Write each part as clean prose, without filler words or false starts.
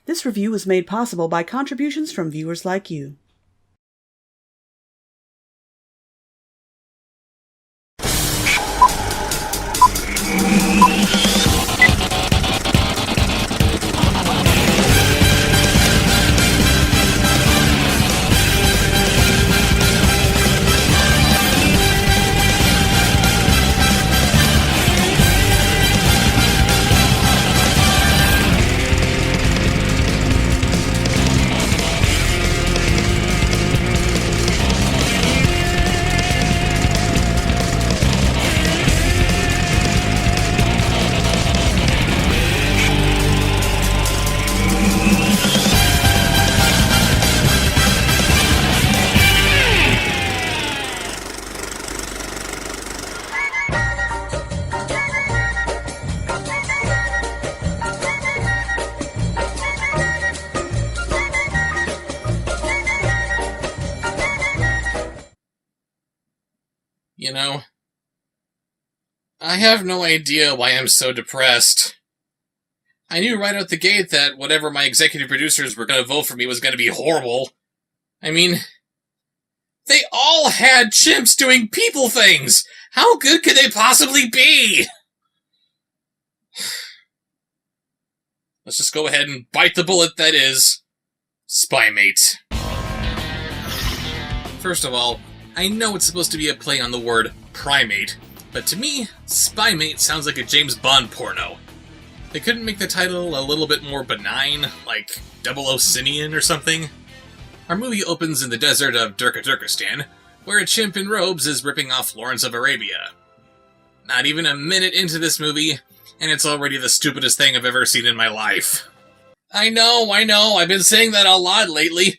This review was made possible by contributions from viewers like you. You know, I have no idea why I'm so depressed. I knew right out the gate that whatever my executive producers were going to vote for me was going to be horrible. I mean, they all had chimps doing people things! How good could they possibly be? Let's just go ahead and bite the bullet that is Spymate. First of all, I know it's supposed to be a play on the word primate, but to me, Spymate sounds like a James Bond porno. They couldn't make the title a little bit more benign, like 00 Sinian or something? Our movie opens in the desert of Turkestan, where a chimp in robes is ripping off Lawrence of Arabia. Not even a minute into this movie, and it's already the stupidest thing I've ever seen in my life. I know, I've been saying that a lot lately,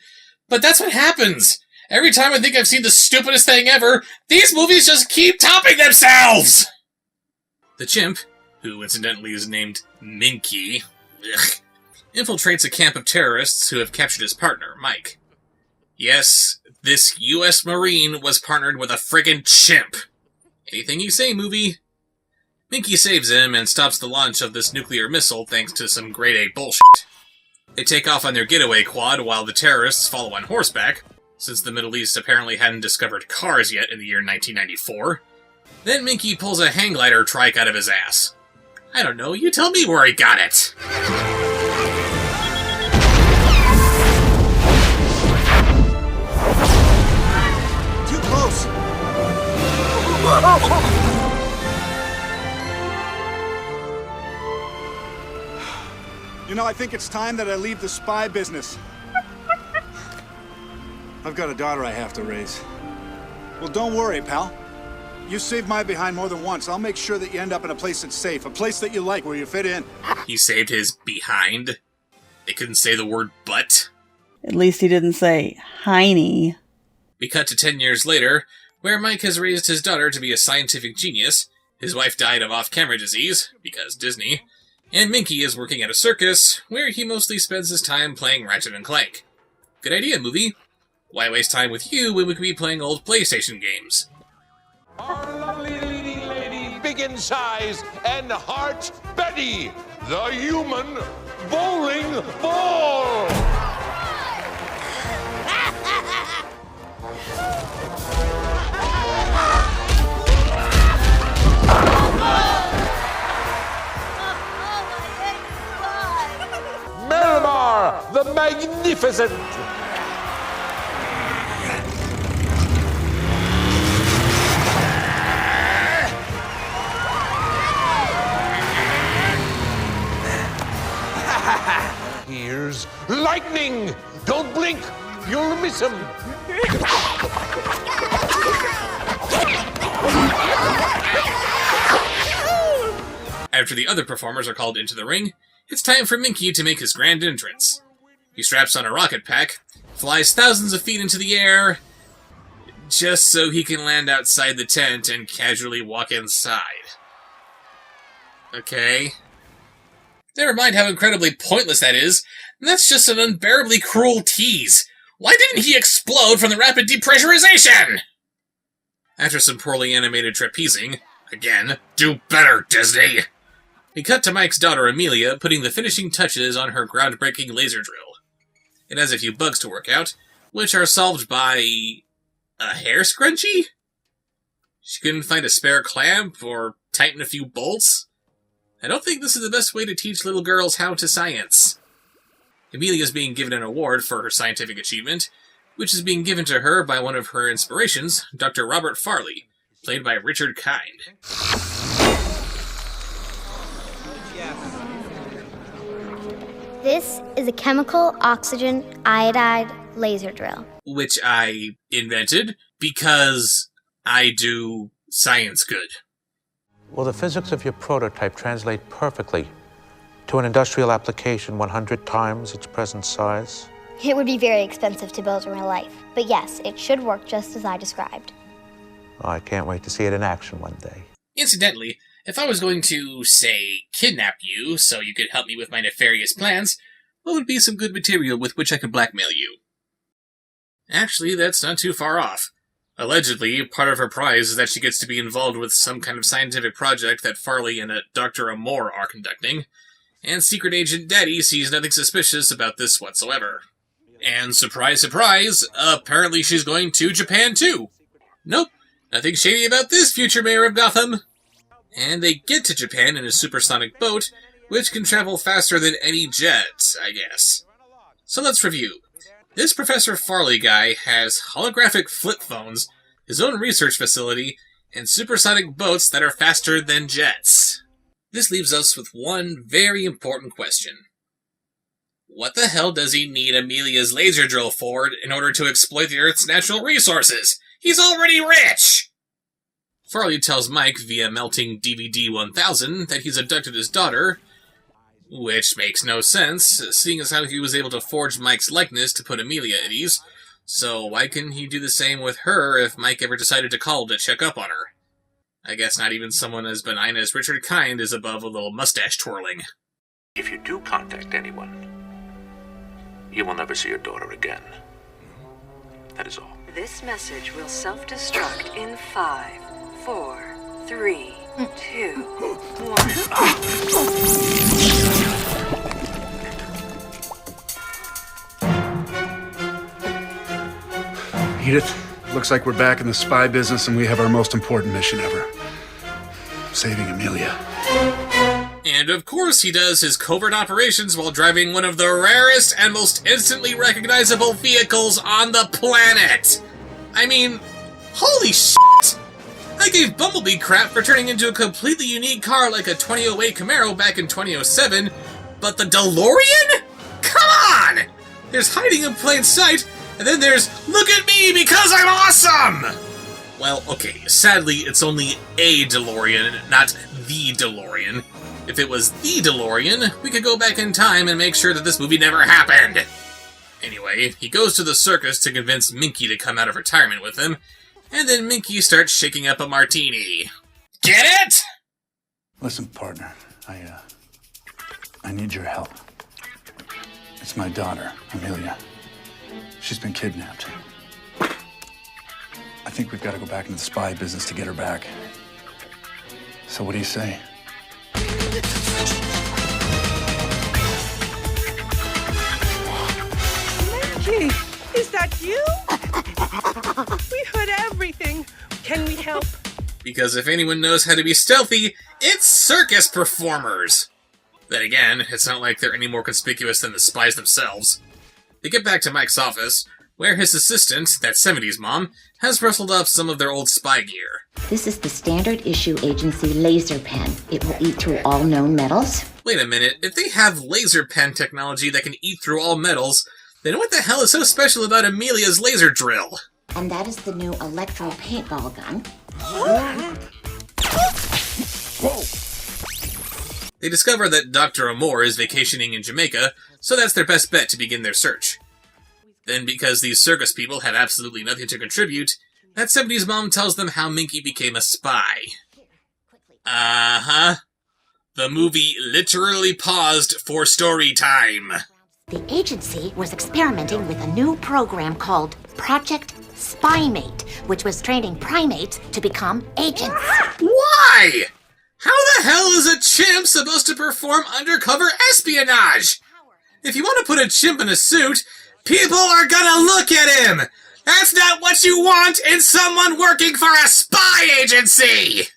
but that's what happens! Every time I think I've seen the stupidest thing ever, these movies just keep topping themselves! The chimp, who incidentally is named Minky, infiltrates a camp of terrorists who have captured his partner, Mike. Yes, this U.S. Marine was partnered with a friggin' chimp. Anything you say, movie. Minky saves him and stops the launch of this nuclear missile thanks to some grade A bullshit. They take off on their getaway quad while the terrorists follow on horseback, since the Middle East apparently hadn't discovered cars yet in the year 1994. Then Minky pulls a hang glider trike out of his ass. I don't know, you tell me where he got it! Too close! You know, I think it's time that I leave the spy business. I've got a daughter I have to raise. Well, don't worry, pal. You saved my behind more than once. I'll make sure that you end up in a place that's safe, a place that you like, where you fit in. He saved his behind? They couldn't say the word butt? At least he didn't say hiney. We cut to 10 years later, where Mike has raised his daughter to be a scientific genius, his wife died of off-camera disease, because Disney, and Minky is working at a circus, where he mostly spends his time playing Ratchet and Clank. Good idea, movie. Why waste time with you when we could be playing old PlayStation games? Our lovely leading lady, big in size and heart, Betty, the human bowling ball! Marimar, the magnificent! Here's lightning! Don't blink! You'll miss him! After the other performers are called into the ring, it's time for Minky to make his grand entrance. He straps on a rocket pack, flies thousands of feet into the air, just so he can land outside the tent and casually walk inside. Okay. Never mind how incredibly pointless that is. That's just an unbearably cruel tease. Why didn't he explode from the rapid depressurization? After some poorly animated trapezing, again, do better, Disney! We cut to Mike's daughter Amelia putting the finishing touches on her groundbreaking laser drill. It has a few bugs to work out, which are solved by a hair scrunchie? She couldn't find a spare clamp or tighten a few bolts? I don't think this is the best way to teach little girls how to science. Amelia's being given an award for her scientific achievement, which is being given to her by one of her inspirations, Dr. Robert Farley, played by Richard Kind. This is a chemical oxygen iodide laser drill. Which I invented because I do science good. Will the physics of your prototype translate perfectly to an industrial application 100 times its present size? It would be very expensive to build in real life, but yes, it should work just as I described. Oh, I can't wait to see it in action one day. Incidentally, if I was going to, say, kidnap you so you could help me with my nefarious plans, what would be some good material with which I could blackmail you? Actually, that's not too far off. Allegedly, part of her prize is that she gets to be involved with some kind of scientific project that Farley and Dr. Amore are conducting, and Secret Agent Daddy sees nothing suspicious about this whatsoever. And surprise, surprise, apparently she's going to Japan too. Nope, nothing shady about this, future mayor of Gotham. And they get to Japan in a supersonic boat, which can travel faster than any jet, I guess. So let's review. This Professor Farley guy has holographic flip phones, his own research facility, and supersonic boats that are faster than jets. This leaves us with one very important question. What the hell does he need Amelia's laser drill for in order to exploit the Earth's natural resources? He's already rich! Farley tells Mike via melting DVD-1000 that he's abducted his daughter, which makes no sense, seeing as how he was able to forge Mike's likeness to put Amelia at ease, so why couldn't he do the same with her if Mike ever decided to call to check up on her? I guess not even someone as benign as Richard Kind is above a little mustache twirling. If you do contact anyone, you will never see your daughter again. That is all. This message will self-destruct in 5, 4, 3, 2, 1. Edith, looks like we're back in the spy business and we have our most important mission ever. Saving Amelia. And of course he does his covert operations while driving one of the rarest and most instantly recognizable vehicles on the planet! I mean, holy shit! I gave Bumblebee crap for turning into a completely unique car like a 2008 Camaro back in 2007, but the DeLorean? Come on! There's hiding in plain sight, and then there's look at me because I'm awesome! Well, okay, sadly it's only a DeLorean, not the DeLorean. If it was the DeLorean, we could go back in time and make sure that this movie never happened. Anyway, he goes to the circus to convince Minky to come out of retirement with him, and then Minky starts shaking up a martini. Get it? Listen, partner, I need your help. It's my daughter, Amelia. She's been kidnapped. I think we've got to go back into the spy business to get her back. So what do you say? Minky, is that you? We heard everything. Can we help? Because if anyone knows how to be stealthy, it's circus performers! Then again, it's not like they're any more conspicuous than the spies themselves. They get back to Mike's office, where his assistant, that 70s mom, has rustled up some of their old spy gear. This is the standard issue agency laser pen. It will eat through all known metals. Wait a minute, if they have laser pen technology that can eat through all metals, then what the hell is so special about Amelia's laser drill? And that is the new electro paintball gun. They discover that Dr. Amore is vacationing in Jamaica, so that's their best bet to begin their search. Then, because these circus people have absolutely nothing to contribute, that 70s mom tells them how Minky became a spy. Uh-huh. The movie literally paused for story time. The agency was experimenting with a new program called Project Spymate, which was training primates to become agents. Why? How the hell is a chimp supposed to perform undercover espionage? If you want to put a chimp in a suit, people are gonna look at him! That's not what you want in someone working for a spy agency!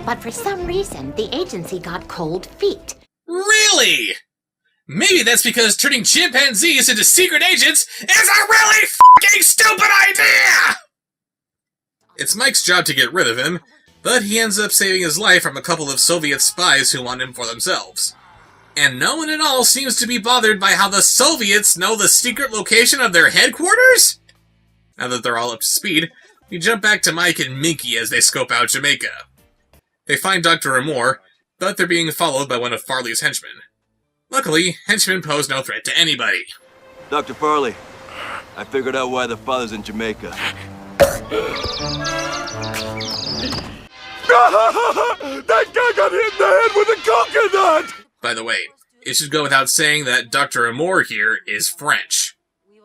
But for some reason, the agency got cold feet. Really? Maybe that's because turning chimpanzees into secret agents is a really fucking stupid idea! It's Mike's job to get rid of him, but he ends up saving his life from a couple of Soviet spies who want him for themselves. And no one at all seems to be bothered by how the Soviets know the secret location of their headquarters? Now that they're all up to speed, we jump back to Mike and Minky as they scope out Jamaica. They find Dr. Amore, but they're being followed by one of Farley's henchmen. Luckily, henchmen pose no threat to anybody. Dr. Farley, I figured out why the father's in Jamaica. That guy got hit in the head with a coconut! By the way, it should go without saying that Dr. Amore here is French.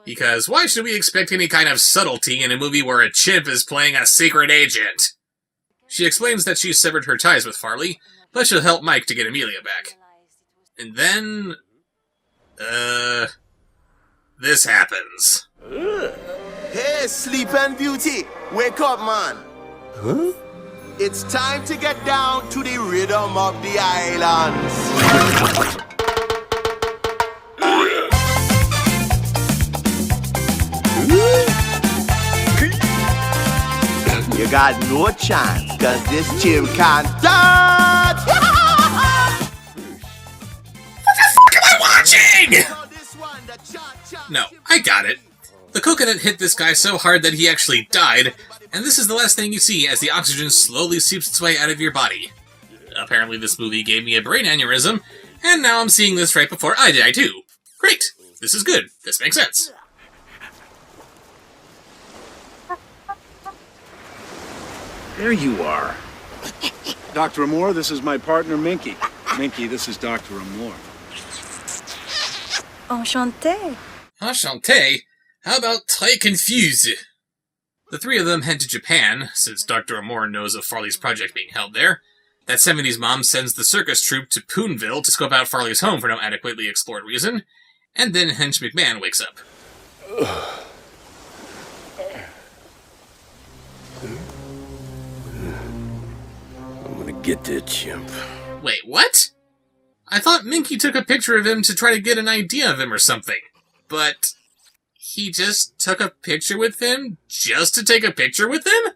Because why should we expect any kind of subtlety in a movie where a chimp is playing a secret agent? She explains that she's severed her ties with Farley, but she'll help Mike to get Amelia back. And then... this happens. Hey, Sleeping Beauty! Wake up, man! Huh? It's time to get down to the rhythm of the islands. You got no chance, cause this chimp can't dance! What the fuck am I watching?! No, I got it. The coconut hit this guy so hard that he actually died, and this is the last thing you see as the oxygen slowly seeps its way out of your body. Apparently this movie gave me a brain aneurysm, and now I'm seeing this right before I die too. Great! This is good. This makes sense. There you are. Dr. Amore, this is my partner, Minky. Minky, this is Dr. Amore. Enchanté. Enchanté? How about très confused? The three of them head to Japan, since Dr. Amore knows of Farley's project being held there. That 70s mom sends the circus troupe to Poonville to scope out Farley's home for no adequately explored reason, and then Hench McMahon wakes up. I'm gonna get that chimp. Wait, what? I thought Minky took a picture of him to try to get an idea of him or something. But he just took a picture with him just to take a picture with him?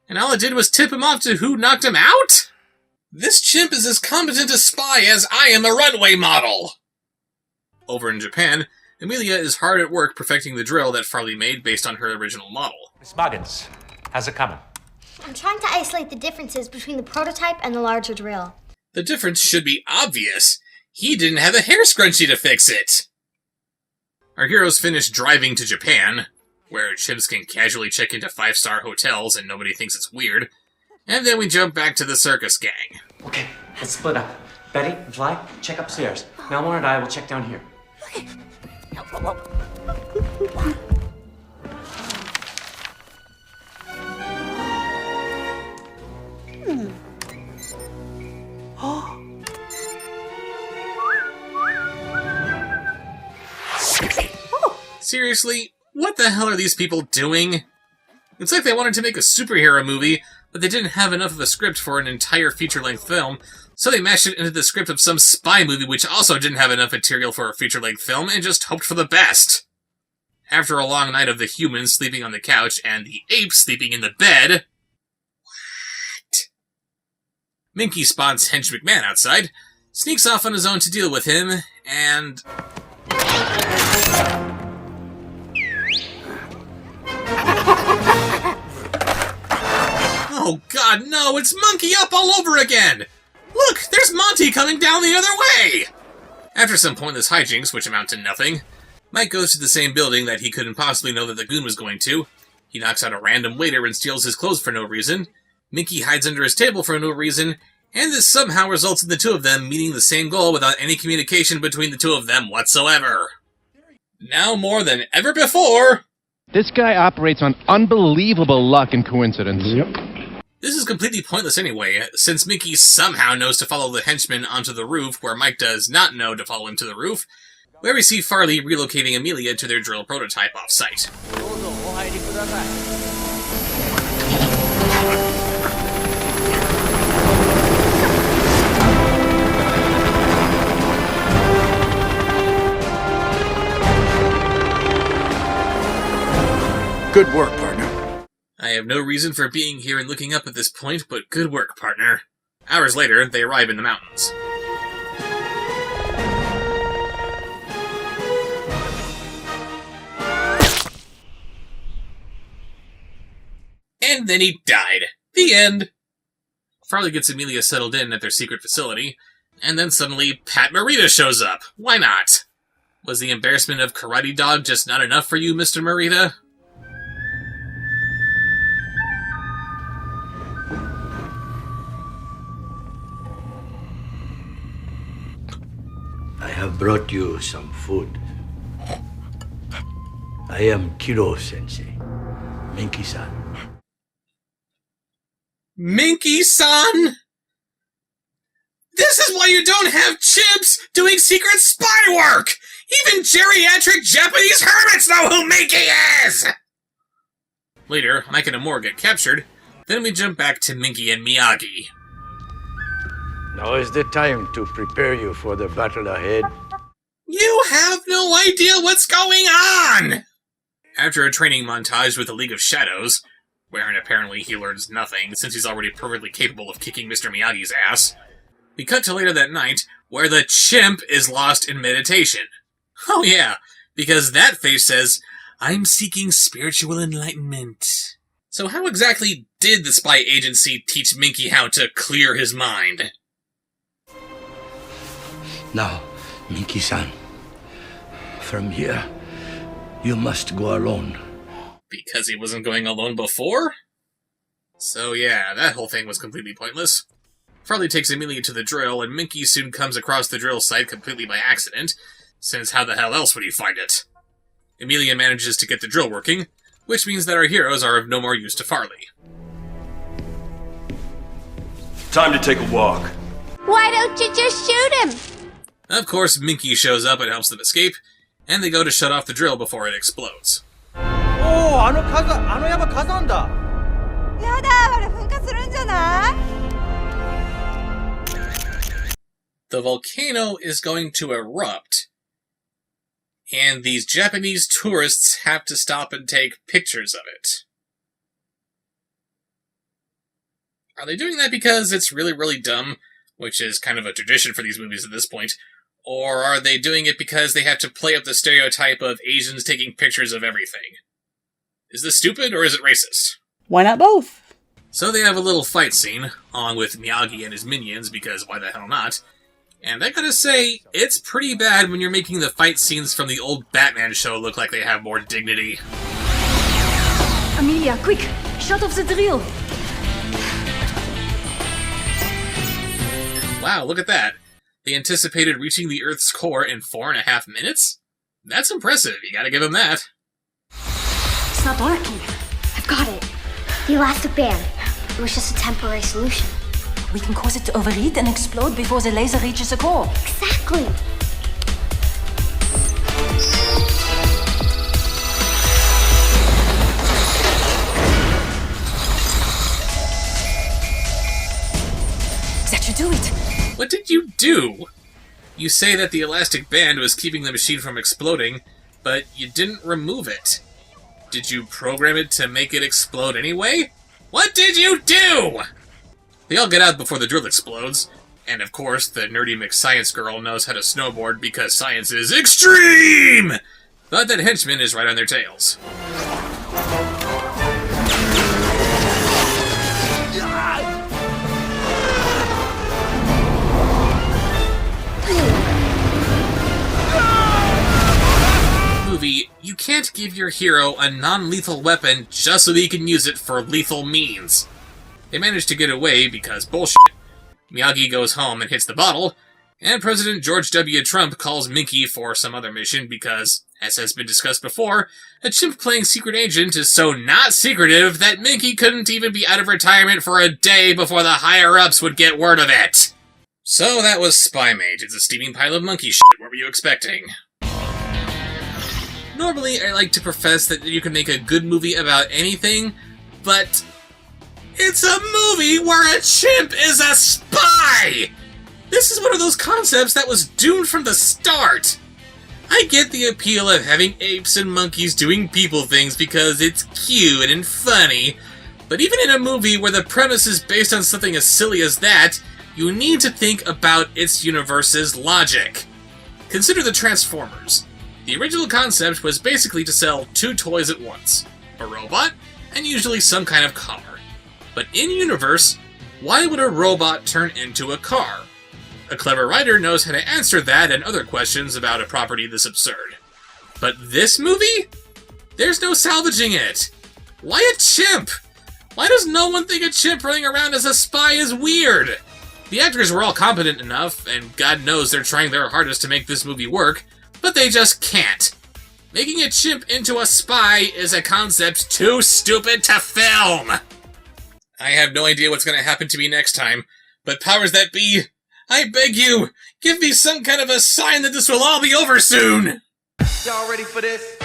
And all it did was tip him off to who knocked him out? This chimp is as competent a spy as I am a runway model! Over in Japan, Amelia is hard at work perfecting the drill that Farley made based on her original model. Miss Muggins, how's it coming? I'm trying to isolate the differences between the prototype and the larger drill. The difference should be obvious. He didn't have a hair scrunchie to fix it! Our heroes finish driving to Japan, where chimps can casually check into 5-star hotels and nobody thinks it's weird, and then we jump back to the circus gang. Okay, let's split up. Betty and Fly, check upstairs. Melmore and I will check down here. Seriously, what the hell are these people doing? It's like they wanted to make a superhero movie, but they didn't have enough of a script for an entire feature-length film, so they mashed it into the script of some spy movie which also didn't have enough material for a feature-length film and just hoped for the best. After a long night of the humans sleeping on the couch and the apes sleeping in the bed... What? Minky spots Hench McMahon outside, sneaks off on his own to deal with him, and... Oh god, no! It's Monkey Up all over again! Look! There's Monty coming down the other way! After some pointless hijinks, which amount to nothing, Mike goes to the same building that he couldn't possibly know that the goon was going to. He knocks out a random waiter and steals his clothes for no reason. Minky hides under his table for no reason, and this somehow results in the two of them meeting the same goal without any communication between the two of them whatsoever. Now more than ever before... This guy operates on unbelievable luck and coincidence. Yep. This is completely pointless anyway, since Minky somehow knows to follow the henchman onto the roof where Mike does not know to follow him to the roof, where we see Farley relocating Amelia to their drill prototype off-site. Good work, partner. I have no reason for being here and looking up at this point, but good work, partner. Hours later, they arrive in the mountains. And then he died. The end. Farley gets Amelia settled in at their secret facility, and then suddenly Pat Morita shows up. Why not? Was the embarrassment of Karate Dog just not enough for you, Mr. Morita? I have brought you some food. I am Kiro-sensei, Minky-san. Minky-san? This is why you don't have chimps doing secret spy work! Even geriatric Japanese hermits know who Minky is! Later, Mike and Amor get captured, then we jump back to Minky and Miyagi. Now is the time to prepare you for the battle ahead. You have no idea what's going on! After a training montage with the League of Shadows, wherein apparently he learns nothing since he's already perfectly capable of kicking Mr. Miyagi's ass, we cut to later that night where the chimp is lost in meditation. Oh yeah, because that face says, "I'm seeking spiritual enlightenment." So how exactly did the spy agency teach Minky how to clear his mind? Now, Minky-san, from here, you must go alone. Because he wasn't going alone before? So yeah, that whole thing was completely pointless. Farley takes Amelia to the drill, and Minky soon comes across the drill site completely by accident, since how the hell else would he find it? Amelia manages to get the drill working, which means that our heroes are of no more use to Farley. Time to take a walk. Why don't you just shoot him? Of course, Minky shows up and helps them escape, and they go to shut off the drill before it explodes. Oh, あの山火山だ。やだ、あれ噴火するんじゃない? The volcano is going to erupt, and these Japanese tourists have to stop and take pictures of it. Are they doing that because it's really, really dumb, which is kind of a tradition for these movies at this point, or are they doing it because they have to play up the stereotype of Asians taking pictures of everything? Is this stupid, or is it racist? Why not both? So they have a little fight scene, along with Miyagi and his minions, because why the hell not? And I gotta say, it's pretty bad when you're making the fight scenes from the old Batman show look like they have more dignity. Amelia, quick! Shut off the drill! Wow, look at that. They anticipated reaching the Earth's core in 4.5 minutes? That's impressive, you gotta give them that. It's not working. I've got it. The elastic band. It was just a temporary solution. We can cause it to overheat and explode before the laser reaches the core. Exactly. That should do it. What did you do? You say that the elastic band was keeping the machine from exploding, but you didn't remove it. Did you program it to make it explode anyway? What did you do? They all get out before the drill explodes, and of course the nerdy McScience girl knows how to snowboard because science is extreme! But that henchman is right on their tails. Movie, you can't give your hero a non-lethal weapon just so that he can use it for lethal means. They manage to get away because bullshit. Miyagi goes home and hits the bottle, and President George W. Trump calls Minky for some other mission because, As has been discussed before, a chimp playing secret agent is so not secretive that Minky couldn't even be out of retirement for a day before the higher-ups would get word of it. So that was Spymate. It's a steaming pile of monkey shit. What were you expecting? Normally, I like to profess that you can make a good movie about anything, but it's a movie where a chimp is a spy! This is one of those concepts that was doomed from the start. I get the appeal of having apes and monkeys doing people things because it's cute and funny, but even in a movie where the premise is based on something as silly as that, you need to think about its universe's logic. Consider the Transformers. The original concept was basically to sell two toys at once, a robot and usually some kind of car. But in-universe, why would a robot turn into a car? A clever writer knows how to answer that and other questions about a property this absurd. But this movie? There's no salvaging it. Why a chimp? Why does no one think a chimp running around as a spy is weird? The actors were all competent enough, and God knows they're trying their hardest to make this movie work, but they just can't. Making a chimp into a spy is a concept too stupid to film. I have no idea what's going to happen to me next time, but powers that be, I beg you, give me some kind of a sign that this will all be over soon! Y'all ready for this?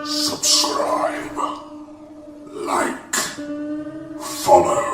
Subscribe, like, follow.